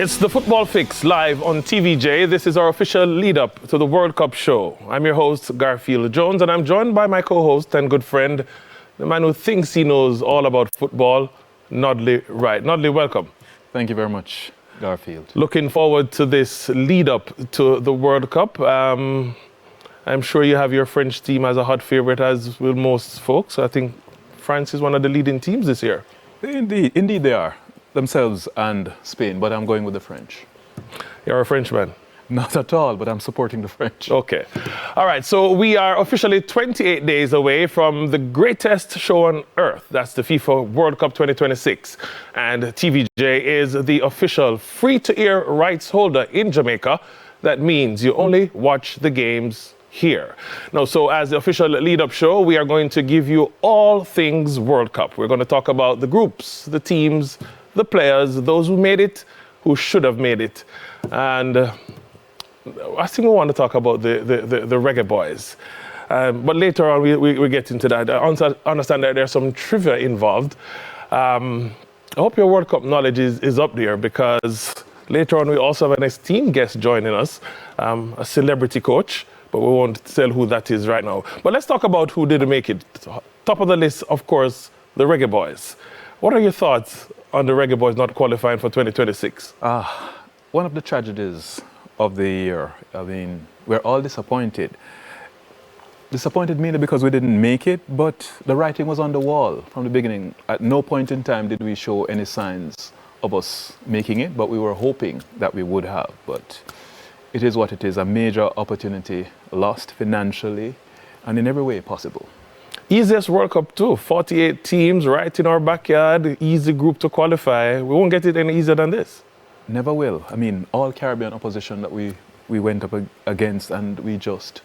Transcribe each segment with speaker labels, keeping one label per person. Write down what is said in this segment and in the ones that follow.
Speaker 1: It's the Football Fix live on TVJ. This is our official lead-up to the World Cup show. I'm your host, Garfield Jones, and I'm joined by my co-host and good friend, the man who thinks he knows all about football, Nodley Wright. Nodley, welcome.
Speaker 2: Thank you very much, Garfield.
Speaker 1: Looking forward to this lead-up to the World Cup. I'm sure you have your French team as a hot favorite, as will most folks. I think France is one of the leading teams this year.
Speaker 2: Indeed they are. Themselves and Spain, but I'm going with the French.
Speaker 1: You're a Frenchman?
Speaker 2: Not at all, but I'm supporting the French.
Speaker 1: Okay. All right, so we are officially 28 days away from the greatest show on earth. That's the FIFA World Cup 2026. And TVJ is the official free-to-air rights holder in Jamaica. That means you only watch the games here. Now, so as the official lead-up show, we are going to give you all things World Cup. We're going to talk about the groups, the teams, the players, those who made it, who should have made it. And I think we want to talk about the reggae boys. But later on, we get into that. I understand that there's some trivia involved. I hope your World Cup knowledge is up there, because later on, we also have an esteemed guest joining us, a celebrity coach, but we won't tell who that is right now. But let's talk about who didn't make it. Top of the list, of course, the reggae boys. What are your thoughts on the reggae boys not qualifying for 2026?
Speaker 2: One of the tragedies of the year, I mean, we're all disappointed. Disappointed mainly because we didn't make it, but the writing was on the wall from the beginning. At no point in time did we show any signs of us making it, but we were hoping that we would have. But it is what it is, a major opportunity lost financially and in every way possible.
Speaker 1: Easiest World Cup too, 48 teams right in our backyard, easy group to qualify. We won't get it any easier than this.
Speaker 2: Never will. I mean, all Caribbean opposition that we went up against, and we just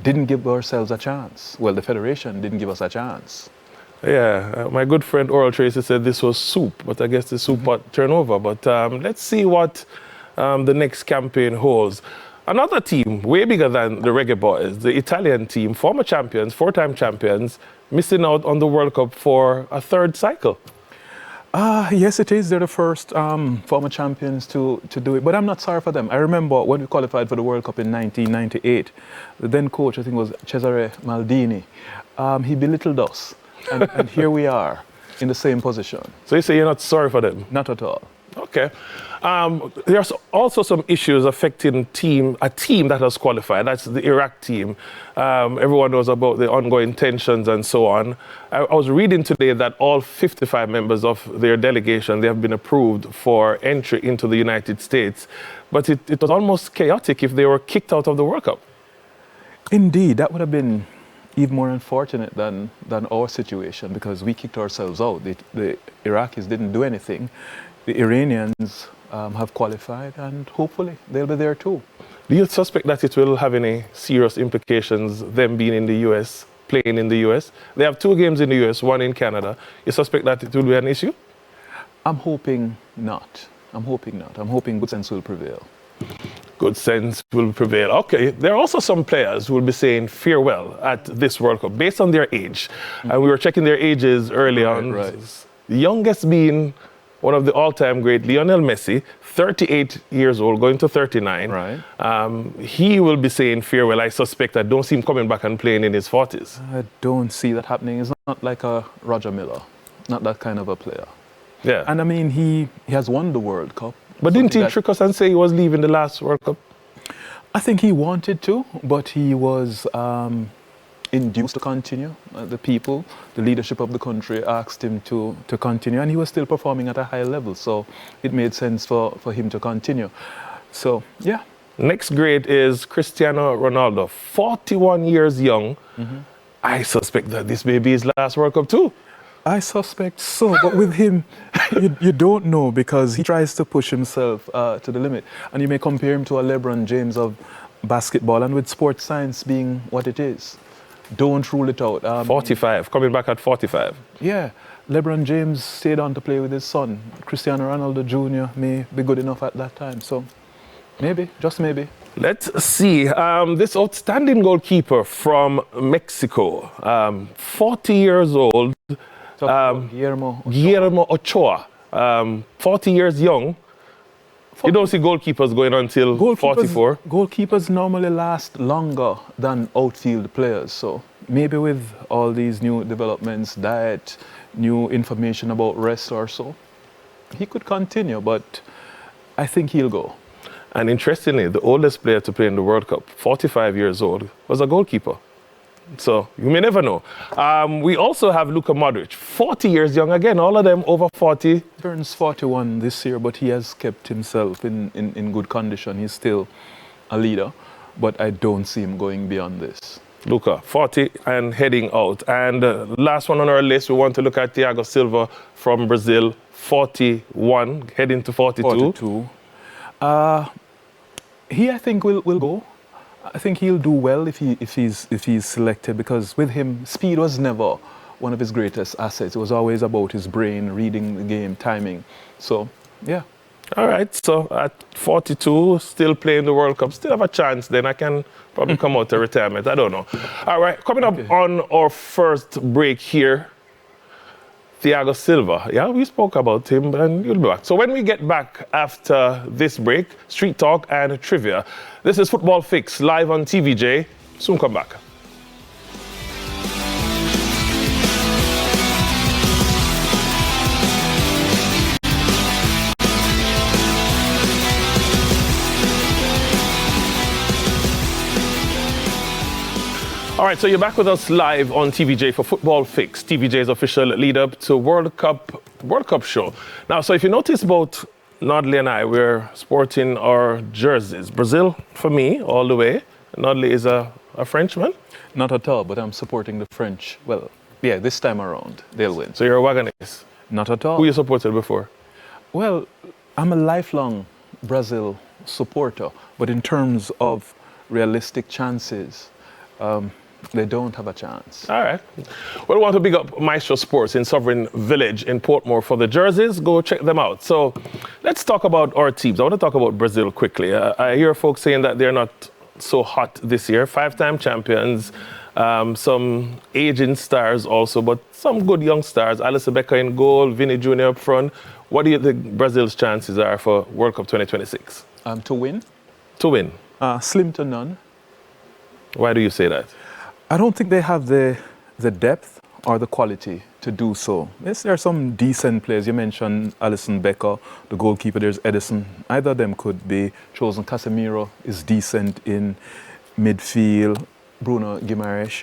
Speaker 2: didn't give ourselves a chance. Well, the Federation didn't give us a chance.
Speaker 1: Yeah, my good friend Oral Tracy said this was soup, but I guess the soup pot turned over. But let's see what the next campaign holds. Another team, way bigger than the Reggae Boys, the Italian team, former champions, four-time champions, missing out on the World Cup for a third cycle.
Speaker 2: Yes, it is. They're the first former champions to do it. But I'm not sorry for them. I remember when we qualified for the World Cup in 1998, the then coach, I think, was Cesare Maldini. He belittled us. And here we are in the same position.
Speaker 1: So you say you're not sorry for them?
Speaker 2: Not at all.
Speaker 1: Okay. There's also some issues affecting a team that has qualified. That's the Iraq team. Everyone knows about the ongoing tensions and so on. I was reading today that all 55 members of their delegation, they have been approved for entry into the United States. But it was almost chaotic if they were kicked out of the World Cup.
Speaker 2: Indeed, that would have been even more unfortunate than our situation, because we kicked ourselves out. The Iraqis didn't do anything. The Iranians have qualified, and hopefully they'll be there too.
Speaker 1: Do you suspect that it will have any serious implications, them being in the US, playing in the US? They have two games in the US, one in Canada. You suspect that it will be an issue?
Speaker 2: I'm hoping not. I'm hoping not. I'm hoping good sense will prevail.
Speaker 1: Good sense will prevail. Okay, there are also some players who will be saying farewell at this World Cup based on their age. And we were checking their ages early on.
Speaker 2: Right.
Speaker 1: The youngest being one of the all-time great, Lionel Messi, 38 years old, going to 39.
Speaker 2: Right.
Speaker 1: He will be saying farewell. I suspect I don't see him coming back and playing in his 40s.
Speaker 2: I don't see that happening. He's not like a Roger Miller, not that kind of a player.
Speaker 1: Yeah.
Speaker 2: And I mean, he has won the World Cup.
Speaker 1: But didn't he trick us and say he was leaving the last World Cup?
Speaker 2: I think he wanted to, but he was induced to continue. The leadership of the country asked him to continue, and he was still performing at a high level, so it made sense for him to continue. So, yeah.
Speaker 1: Next grade is Cristiano Ronaldo, 41 years young. I suspect that this may be his last World Cup too.
Speaker 2: I suspect so, but with him, you don't know, because he tries to push himself to the limit. And you may compare him to a LeBron James of basketball, and with sports science being what it is. Don't rule it out.
Speaker 1: 45, coming back at 45.
Speaker 2: Yeah, LeBron James stayed on to play with his son. Cristiano Ronaldo Jr. may be good enough at that time. So maybe, just maybe.
Speaker 1: Let's see. This outstanding goalkeeper from Mexico, 40 years old,
Speaker 2: Guillermo
Speaker 1: Ochoa, 40 years young, You don't see goalkeepers going until 44?
Speaker 2: Goalkeepers normally last longer than outfield players. So maybe with all these new developments, diet, new information about rest or so, he could continue, but I think he'll go.
Speaker 1: And interestingly, the oldest player to play in the World Cup, 45 years old, was a goalkeeper. So you may never know. We also have Luka Modric, 40 years young again, all of them over 40.
Speaker 2: Turns 41 this year, but he has kept himself in good condition. He's still a leader, but I don't see him going beyond this.
Speaker 1: Luka, 40 and heading out. And last one on our list, we want to look at Thiago Silva from Brazil, 41, heading to 42.
Speaker 2: 42. He, I think, will go. I think he'll do well if he's selected, because with him, speed was never one of his greatest assets. It was always about his brain, reading the game, timing. So, yeah.
Speaker 1: All right, so at 42, still playing the World Cup, still have a chance, then I can probably come out to retirement. I don't know. All right, coming up on our first break here, Thiago Silva. Yeah, we spoke about him, and you'll be back. So when we get back after this break, Street Talk and Trivia. This is Football Fix, live on TVJ. Soon come back. All right, so you're back with us live on TVJ for Football Fix, TVJ's official lead-up to World Cup show. Now, so if you notice, both Nodley and I, we're sporting our jerseys. Brazil, for me, all the way. Nodley is a Frenchman.
Speaker 2: Not at all, but I'm supporting the French. Well, yeah, this time around, they'll win.
Speaker 1: So you're a Wagonese?
Speaker 2: Not at all.
Speaker 1: Who you supported before?
Speaker 2: Well, I'm a lifelong Brazil supporter, but in terms of realistic chances, they don't have a chance.
Speaker 1: All right. Well, we want to big up Maestro Sports in Sovereign Village in Portmore for the jerseys. Go check them out. So let's talk about our teams. I want to talk about Brazil quickly. I hear folks saying that they're not so hot this year. 5-time champions, some aging stars also, but some good young stars. Alisson Becker in goal, Vini Jr. up front. What do you think Brazil's chances are for World Cup 2026?
Speaker 2: To win?
Speaker 1: To win?
Speaker 2: Slim to none.
Speaker 1: Why do you say that?
Speaker 2: I don't think they have the depth or the quality to do so. Yes, there are some decent players. You mentioned Alisson Becker, the goalkeeper. There's Edison. Either of them could be chosen. Casemiro is decent in midfield. Bruno Guimaraes.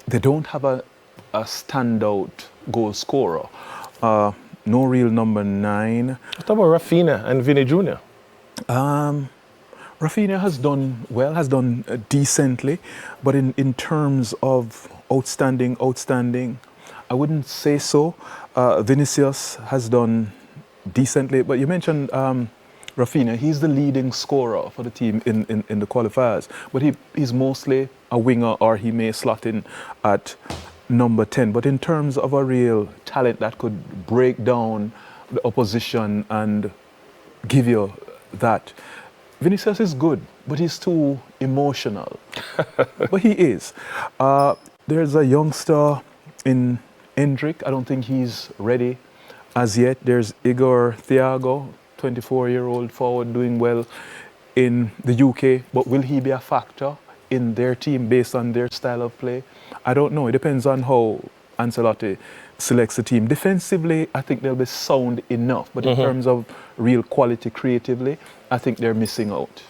Speaker 2: They don't have a standout goal scorer. No real number 9.
Speaker 1: What about Rafinha and Vini Jr.?
Speaker 2: Rafinha has done well, has done decently, but in terms of outstanding, I wouldn't say so. Vinicius has done decently, but you mentioned Rafinha. He's the leading scorer for the team in the qualifiers, but he's mostly a winger, or he may slot in at number 10. But in terms of a real talent that could break down the opposition and give you that, Vinicius is good, but he's too emotional. But he is. There's a youngster in Hendrick. I don't think he's ready as yet. There's Igor Thiago, 24-year-old forward, doing well in the UK. But will he be a factor in their team based on their style of play? I don't know. It depends on how Ancelotti selects the team. Defensively, I think they'll be sound enough. But in terms of real quality creatively, I think they're missing out.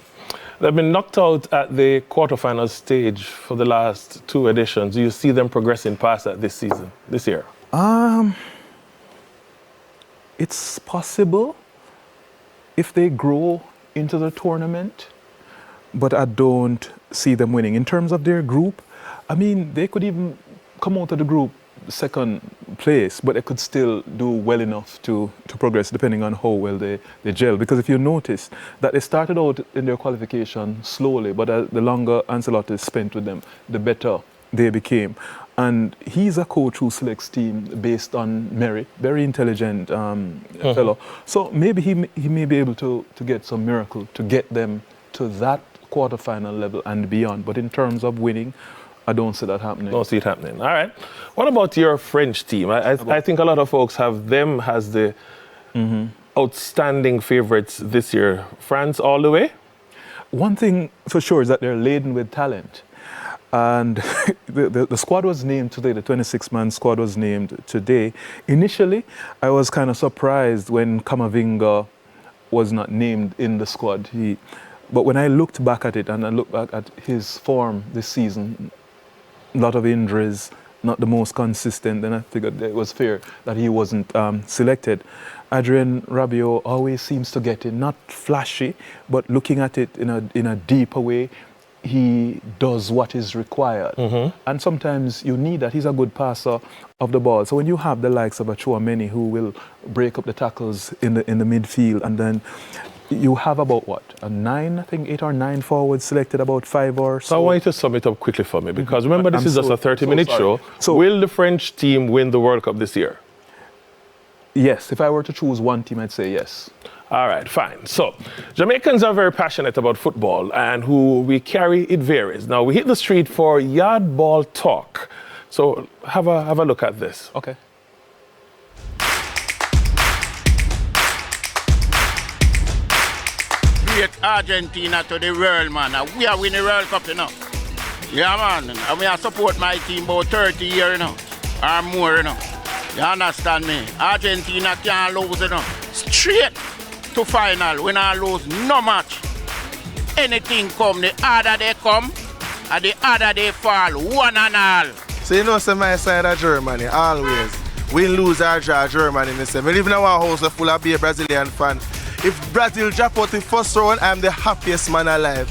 Speaker 1: They've been knocked out at the quarterfinal stage for the last 2 editions. Do you see them progressing past that this year?
Speaker 2: It's possible if they grow into the tournament, but I don't see them winning. In terms of their group, I mean, they could even come out of the group second place, but they could still do well enough to progress, depending on how well they gel. Because if you notice that they started out in their qualification slowly, but the longer Ancelotti spent with them, the better they became. And he's a coach who selects team based on merit, very intelligent fellow. So maybe he may be able to get some miracle to get them to that quarterfinal level and beyond. But in terms of winning, I don't see that happening.
Speaker 1: Don't see it happening. All right. What about your French team? I think a lot of folks have them as the outstanding favorites this year. France all the way?
Speaker 2: One thing for sure is that they're laden with talent. And the squad was named today, the 26-man squad was named today. Initially, I was kind of surprised when Kamavinga was not named in the squad. But when I looked back at it and I looked back at his form this season, a lot of injuries, not the most consistent, then I figured it was fair that he wasn't selected. Adrien Rabiot always seems to get it, not flashy, but looking at it in a deeper way, he does what is required. And sometimes you need that. He's a good passer of the ball. So when you have the likes of a Chouameni who will break up the tackles in the midfield, and then you have about what? A 9, I think 8 or 9 forwards selected, about 5 or so.
Speaker 1: So I want you to sum it up quickly for me, because remember this is just a 30-minute show.
Speaker 2: So
Speaker 1: will the French team win the World Cup this year?
Speaker 2: Yes, if I were to choose one team, I'd say yes.
Speaker 1: All right, fine. So, Jamaicans are very passionate about football, and who we carry, it varies. Now, we hit the street for yard ball talk. So, have a look at this.
Speaker 2: Okay.
Speaker 3: Great Argentina to the world, man. We are winning the World Cup, you know. Yeah, man. And we are support my team about 30 years, you know, or more, you know. You understand me? Argentina can't lose, you know. Straight to final, we not lose no match. Anything come, the other they come, and the other they fall, one and all.
Speaker 4: So you know, say my side of Germany, always. Win, lose, or draw Germany. I live in a house full of Brazilian fans. If Brazil drop out the first round, I'm the happiest man alive.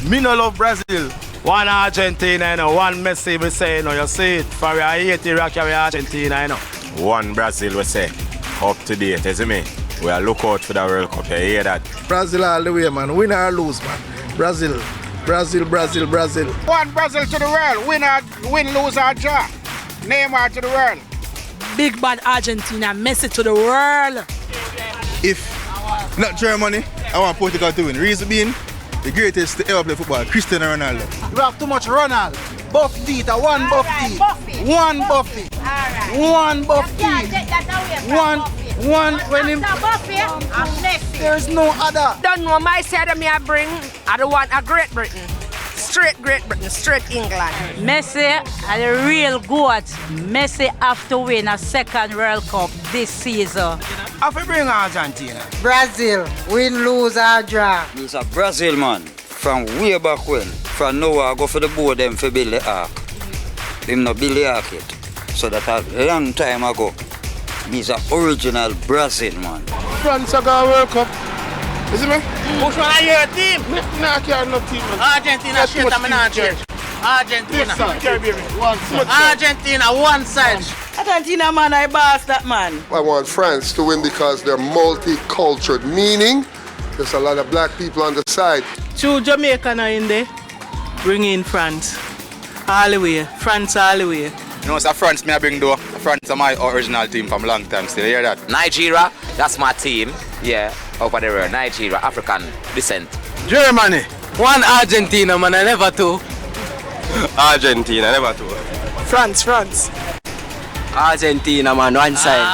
Speaker 4: Me no love Brazil.
Speaker 5: One Argentina, you know, one Messi, we say, you know, you see it. For we are 80 rock, we are Argentina, you know.
Speaker 6: One Brazil, we say, up to date, you see me? We are look out for the World Cup, you hear that?
Speaker 4: Brazil all the way, man. Win or lose, man. Brazil. Brazil, Brazil, Brazil.
Speaker 3: One Brazil to the world, win, lose, or draw. Neymar to the world.
Speaker 7: Big bad Argentina, Messi to the world.
Speaker 4: If not Germany, I want Portugal to win. Reason being, the greatest to ever play football, Cristiano Ronaldo.
Speaker 8: You have too much Ronald. Buff teeth, one buff teeth. One buffy. One buffy. One when him. There's no other.
Speaker 7: Don't know my side of me I bring. I don't want a Great Britain. Straight Great Britain, straight England.
Speaker 9: Messi are the real goat. Messi have to win a second World Cup this season.
Speaker 5: How we bring Argentina?
Speaker 8: Brazil, win, lose, or draw.
Speaker 10: It's a Brazil, man. From way back when. From now I go for the board them for build the ark. Him not build the ark yet. So that a long time ago. He's an original Brazil, man.
Speaker 3: France are going World Cup. You see me?
Speaker 5: Which one are your team?
Speaker 3: Nah, I can't no team.
Speaker 5: Argentina straight, I'm not church. Argentina. Argentina, one side.
Speaker 8: Argentina, man, I boss that man.
Speaker 11: I want France to win because they're multicultural, meaning there's a lot of black people on the side.
Speaker 8: Two Jamaica now in there. Bring in France. All the way. France all the way.
Speaker 5: You know, it's a France me I bring though. France are my original team from a long time still. You hear that?
Speaker 10: Nigeria, that's my team. Yeah, over there. Nigeria, African descent.
Speaker 5: Germany.
Speaker 8: One Argentina, man, I never two.
Speaker 6: Argentina, never two.
Speaker 8: France.
Speaker 10: Argentina, man, one side.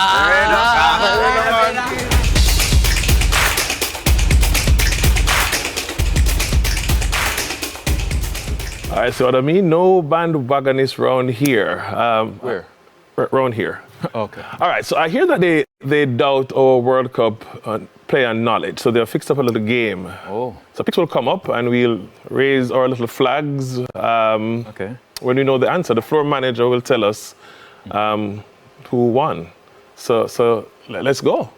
Speaker 1: All right, so what I mean, no bandwagonists round here.
Speaker 2: Where?
Speaker 1: Round here.
Speaker 2: Okay.
Speaker 1: All right, so I hear that they doubt our World Cup player knowledge, so they've fixed up a little game.
Speaker 2: Oh.
Speaker 1: So picks will come up and we'll raise our little flags.
Speaker 2: Okay.
Speaker 1: When we know the answer, the floor manager will tell us who won. So let's go.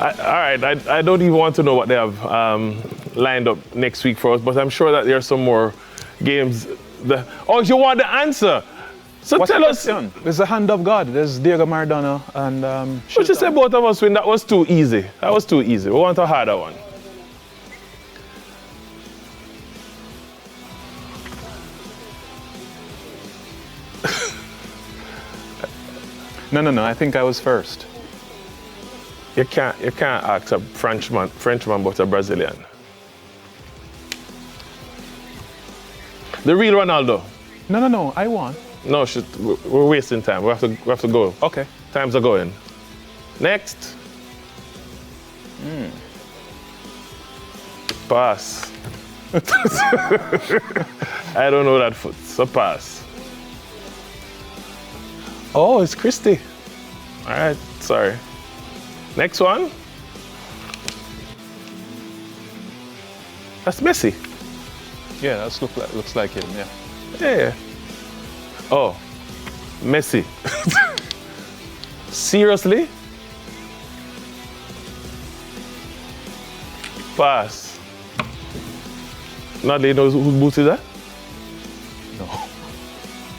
Speaker 1: I don't even want to know what they have lined up next week for us, but I'm sure that there are some more games. Oh, you want the answer? So
Speaker 2: What's
Speaker 1: tell us.
Speaker 2: There's the hand of God. There's Diego Maradona and.
Speaker 1: But you said both of us win. That was too easy. We want a harder one.
Speaker 2: No. I think I was first.
Speaker 1: You can't ask a Frenchman but a Brazilian. The real Ronaldo.
Speaker 2: No, I won.
Speaker 1: No, we're wasting time. We have to go.
Speaker 2: Okay.
Speaker 1: Times are going. Next. Pass. I don't know that foot. So pass. Oh, it's Christie. All right, sorry. Next one. That's Messi.
Speaker 2: Yeah, that looks like him, yeah.
Speaker 1: Yeah. Oh, Messi. Seriously? Pass. Nobody knows whose boot is that?
Speaker 2: No.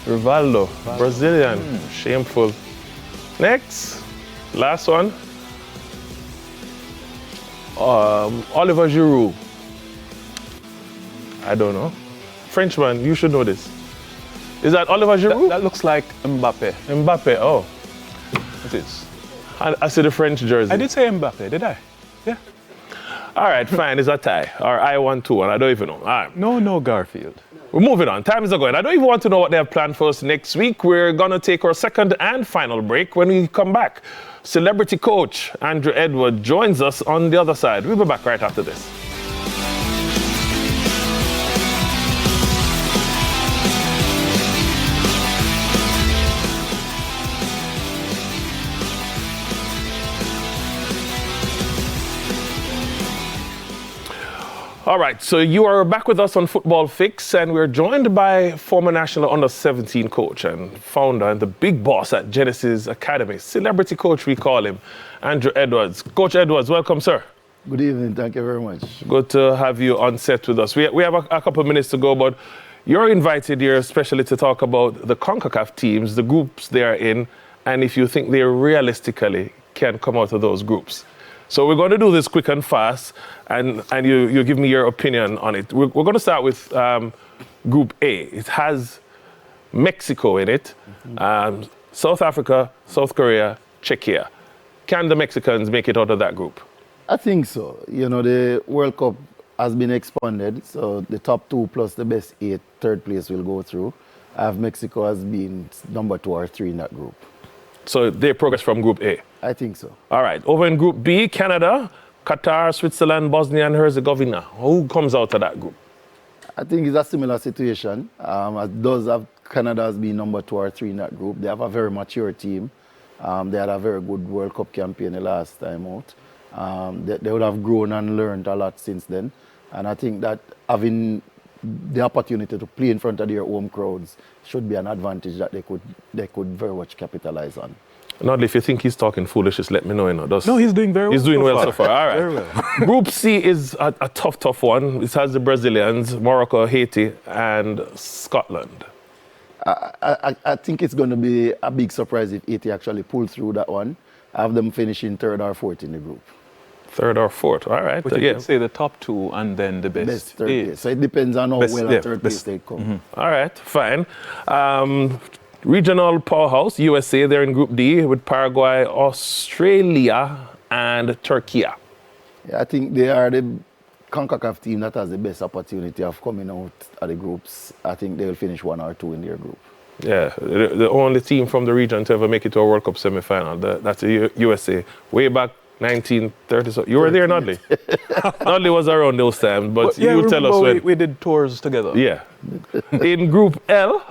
Speaker 1: Rivaldo, Brazilian. Shameful. Next. Last one. Oliver Giroud. I don't know. Frenchman, you should know this. Is that Oliver Giroud?
Speaker 2: That looks like Mbappe.
Speaker 1: Mbappe, oh.
Speaker 2: It is.
Speaker 1: I see the French jersey.
Speaker 2: I did say Mbappe, did I? Yeah.
Speaker 1: All right, fine, it's a tie. Or I won 2-1, I don't even know. All right.
Speaker 2: No, Garfield.
Speaker 1: We're moving on. Time is going. I don't even want to know what they have planned for us next week. We're going to take our second and final break. When we come back, celebrity coach Andrew Edwards joins us on the other side. We'll be back right after this. All right, so you are back with us on Football Fix, and we're joined by former national under-17 coach and founder and the big boss at Genesis Academy, celebrity coach we call him, Andrew Edwards. Coach Edwards, welcome, sir.
Speaker 12: Good evening, thank you very much.
Speaker 1: Good to have you on set with us. We have a couple of minutes to go, but you're invited here especially to talk about the CONCACAF teams, the groups they are in, and if you think they realistically can come out of those groups. So we're going to do this quick and fast, and you give me your opinion on it. We're going to start with Group A. It has Mexico in it, South Africa, South Korea, Czechia. Can the Mexicans make it out of that group?
Speaker 12: I think so. You know, the World Cup has been expanded, so the top 2 plus the best 8, third place will go through. Mexico has been number 2 or 3 in that group.
Speaker 1: So they progress from Group A?
Speaker 12: I think so. All
Speaker 1: right. Over in Group B, Canada, Qatar, Switzerland, Bosnia and Herzegovina. Who comes out of that group?
Speaker 12: I think it's a similar situation. Canada has been number 2 or 3 in that group. They have a very mature team. They had a very good World Cup campaign the last time out. They would have grown and learned a lot since then. And I think that having the opportunity to play in front of their home crowds should be an advantage that they could very much capitalize on.
Speaker 1: Not if you think he's talking foolish, just let me know.
Speaker 2: No, he's doing very well.
Speaker 1: He's doing well so far. All right.
Speaker 2: Very well.
Speaker 1: Group C is a tough one. It has the Brazilians, Morocco, Haiti, and Scotland.
Speaker 12: I think it's going to be a big surprise if Haiti actually pull through that one. I have them finishing 3rd or 4th in the group.
Speaker 1: 3rd or 4th, all right.
Speaker 2: But you can say the top 2 and then the best
Speaker 12: 3rd place. So it depends on how well at 3rd place they come.
Speaker 1: Mm-hmm. All right, fine. Regional powerhouse, USA, they're in Group D with Paraguay, Australia, and Turkey.
Speaker 12: Yeah, I think they are the CONCACAF team that has the best opportunity of coming out of the groups. I think they will finish 1 or 2 in their group.
Speaker 1: Yeah, the only team from the region to ever make it to a World Cup semi-final. That's the USA. Way back 1930. So you were there, Nodley? Nodley was around those times, but
Speaker 2: yeah,
Speaker 1: you tell us when.
Speaker 2: We did tours together.
Speaker 1: Yeah. In Group L,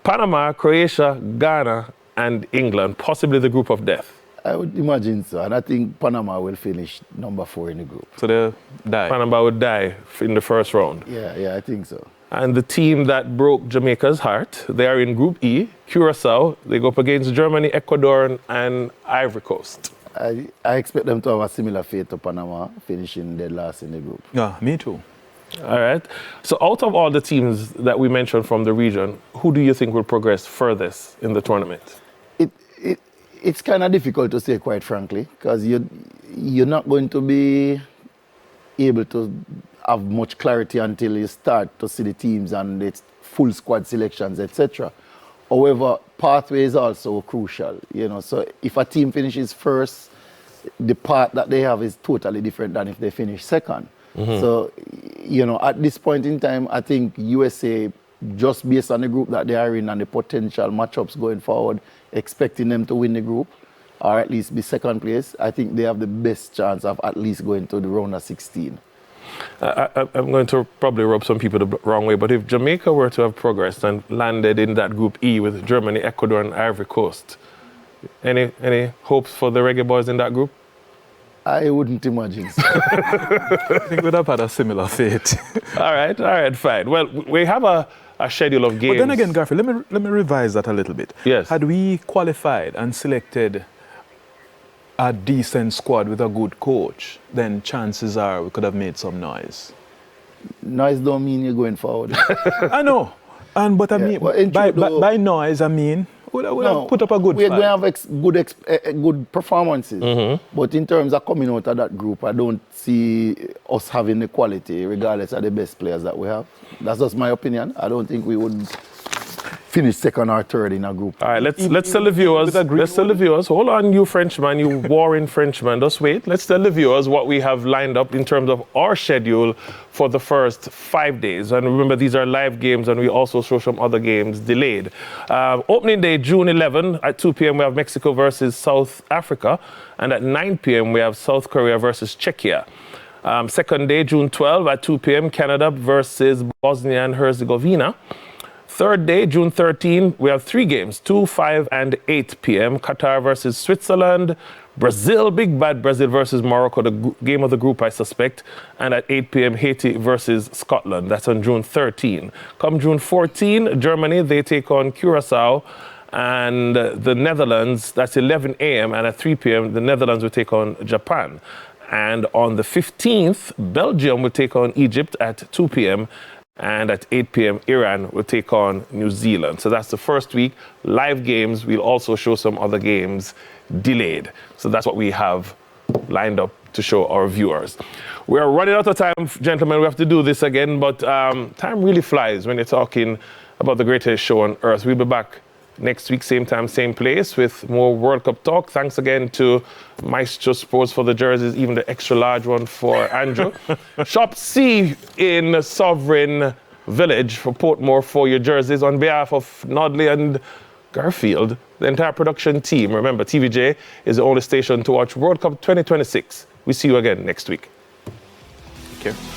Speaker 1: Panama, Croatia, Ghana, and England, possibly the group of death.
Speaker 12: I would imagine so, and I think Panama will finish number 4 in the group.
Speaker 1: So they'll die? Panama would die in the first round.
Speaker 12: Yeah, I think so.
Speaker 1: And the team that broke Jamaica's heart, they are in Group E, Curacao. They go up against Germany, Ecuador, and Ivory Coast.
Speaker 12: I expect them to have a similar fate to Panama, finishing dead last in the group.
Speaker 2: Yeah, me too.
Speaker 1: All right. So out of all the teams that we mentioned from the region, who do you think will progress furthest in the tournament?
Speaker 12: It's kind of difficult to say, quite frankly, because you're not going to be able to have much clarity until you start to see the teams and its full squad selections, etc. However, pathway is also crucial, you know. So if a team finishes first the part that they have is totally different than if they finish second. So, at this point in time, I think USA, just based on the group that they are in and the potential matchups going forward, expecting them to win the group, or at least be second place, I think they have the best chance of at least going to the round of 16.
Speaker 1: I'm going to probably rub some people the wrong way, but if Jamaica were to have progressed and landed in that Group E with Germany, Ecuador, and Ivory Coast, any hopes for the Reggae Boys in that group?
Speaker 12: I wouldn't imagine so.
Speaker 2: I think we'd have had a similar fate.
Speaker 1: All right, fine. Well, we have a schedule of games.
Speaker 2: But then again, Garfield, let me revise that a little bit.
Speaker 1: Yes.
Speaker 2: Had we qualified and selected a decent squad with a good coach, then chances are we could have made some noise.
Speaker 12: Noise don't mean you're going forward.
Speaker 2: I know. But I mean, by noise, I mean, we have put up a good fight.
Speaker 12: We're going to have good performances. But in terms of coming out of that group, I don't see us having the quality, regardless of the best players that we have. That's just my opinion. I don't think we would finish second or third in a group.
Speaker 1: All right, let's tell the viewers. Let's tell the viewers. Hold on, you Frenchman, you warring Frenchman. Just wait. Let's tell the viewers what we have lined up in terms of our schedule for the first 5 days. And remember, these are live games, and we also show some other games delayed. Opening day, June 11 at 2 p.m. we have Mexico versus South Africa, and at 9 p.m. we have South Korea versus Czechia. Second day, June 12 at 2 p.m. Canada versus Bosnia and Herzegovina. Third day, June 13, we have 3 games, 2, 5, and 8 p.m. Qatar versus Switzerland, Brazil, big bad Brazil versus Morocco, the game of the group, I suspect. And at 8 p.m., Haiti versus Scotland. That's on June 13. Come June 14, Germany, they take on Curacao. And the Netherlands, that's 11 a.m. And at 3 p.m., the Netherlands will take on Japan. And on the 15th, Belgium will take on Egypt at 2 p.m. And at 8 p.m., Iran will take on New Zealand. So that's the first week. Live games. We'll also show some other games delayed. So that's what we have lined up to show our viewers. We're running out of time, gentlemen. We have to do this again. But time really flies when you're talking about the greatest show on earth. We'll be back next week, same time, same place, with more World Cup talk. Thanks again to Maestro Sports for the jerseys, even the extra large one for Andrew. Shop C in Sovereign Village for Portmore for your jerseys. On behalf of Nodley and Garfield, the entire production team, remember, TVJ is the only station to watch World Cup 2026. We see you again next week.
Speaker 2: Take care.